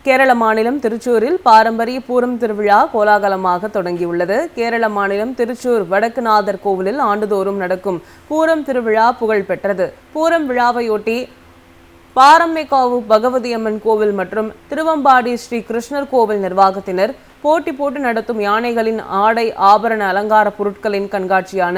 கேரள மாநிலம் திருச்சூரில் பாரம்பரிய பூரம் திருவிழா கோலாகலமாக தொடங்கியுள்ளது. கேரள மாநிலம் திருச்சூர் வடக்குநாதர் கோவிலில் ஆண்டுதோறும் நடக்கும் பூரம் திருவிழா புகழ் பெற்றது. பூரம் விழாவையொட்டி பாரம்மைக்காவு பகவதி அம்மன் கோவில் மற்றும் திருவம்பாடி ஸ்ரீ கிருஷ்ணர் கோவில் நிர்வாகத்தினர் போட்டி போட்டு நடத்தும் யானைகளின் ஆடை ஆபரண அலங்கார பொருட்களின் கண்காட்சியான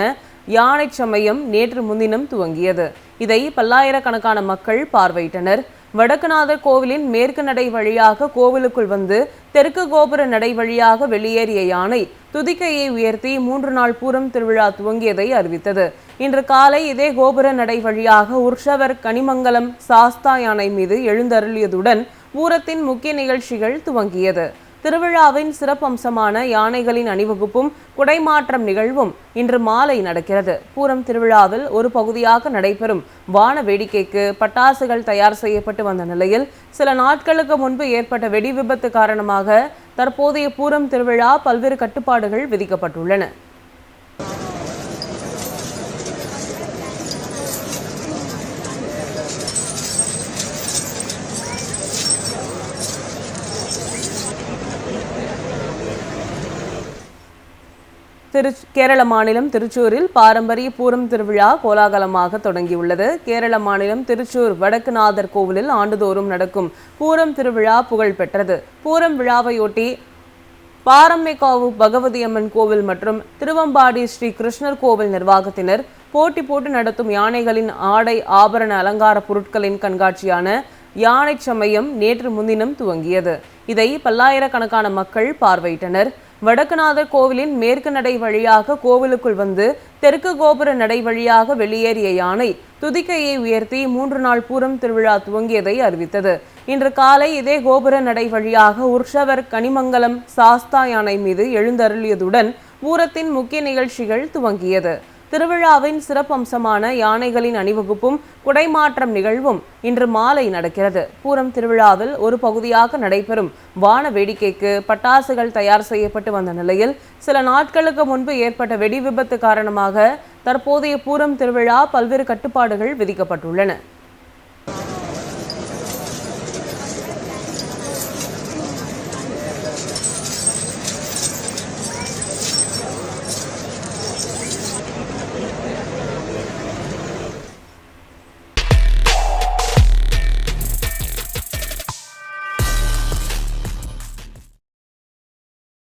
யானை சமயம் நேற்று முன்தினம் துவங்கியது. இதை பல்லாயிரக்கணக்கான மக்கள் பார்வையிட்டனர். வடக்குநாதர் கோவிலின் மேற்கு நடை வழியாக கோவிலுக்குள் வந்து தெற்கு கோபுர நடை வழியாக வெளியேறிய யானை துதிக்கையை உயர்த்தி 3 நாள் பூரம் திருவிழா துவங்கியதை அறிவித்தது. இன்று காலை இதே கோபுர நடை வழியாக உற்சவர் கனிமங்கலம் சாஸ்தா யானை மீது எழுந்தருளியதுடன் பூரத்தின் முக்கிய நிகழ்ச்சிகள் துவங்கியது. திருவிழாவின் சிறப்பம்சமான யானைகளின் அணிவகுப்பும் குடைமாற்றம் நிகழ்வும் இன்று மாலை நடக்கிறது. பூரம் திருவிழாவில் ஒரு பகுதியாக நடைபெறும் வான வேடிக்கைக்கு பட்டாசுகள் தயார் செய்யப்பட்டு வந்த நிலையில் சில நாட்களுக்கு முன்பு ஏற்பட்ட வெடி விபத்து காரணமாக தற்போதைய பூரம் திருவிழா பல்வேறு கட்டுப்பாடுகள் விதிக்கப்பட்டுள்ளன. கேரள மாநிலம் திருச்சூரில் பாரம்பரிய பூரம் திருவிழா கோலாகலமாக தொடங்கியுள்ளது. கேரள மாநிலம் திருச்சூர் வடக்குநாதர் கோவிலில் ஆண்டுதோறும் நடக்கும் பூரம் திருவிழா புகழ் பெற்றது. பூரம் விழாவையொட்டி பாரம்மைக்காவு பகவதி அம்மன் கோவில் மற்றும் திருவம்பாடி ஸ்ரீ கிருஷ்ணர் கோவில் நிர்வாகத்தினர் போட்டி போட்டு நடத்தும் யானைகளின் ஆடை ஆபரண அலங்கார பொருட்களின் கண்காட்சியான யானை சமயம் நேற்று முன்தினம் துவங்கியது. இதை பல்லாயிரக்கணக்கான மக்கள் பார்வையிட்டனர். வடக்குநாதர் கோவிலின் மேற்கு நடை வழியாக கோவிலுக்குள் வந்து தெற்கு கோபுர நடை வழியாக வெளியேறிய யானை துதிக்கையை உயர்த்தி 3 நாள் பூரம் திருவிழா துவங்கியதை அறிவித்தது. இன்று காலை இதே கோபுர நடை வழியாக உற்சவர் கனிமங்கலம் சாஸ்தா யானை மீது எழுந்தருளியதுடன் பூரத்தின் முக்கிய நிகழ்ச்சிகள் துவங்கியது. திருவிழாவின் சிறப்பம்சமான யானைகளின் அணிவகுப்பும் குடைமாற்றம் நிகழ்வும் இன்று மாலை நடக்கிறது. பூரம் திருவிழாவில் ஒரு பகுதியாக நடைபெறும் வான வேடிக்கைக்கு பட்டாசுகள் தயார் செய்யப்பட்டு வந்த நிலையில் சில நாட்களுக்கு முன்பு ஏற்பட்ட வெடி விபத்து காரணமாக தற்போதைய பூரம் திருவிழா பல்வேறு கட்டுப்பாடுகள் விதிக்கப்பட்டுள்ளன.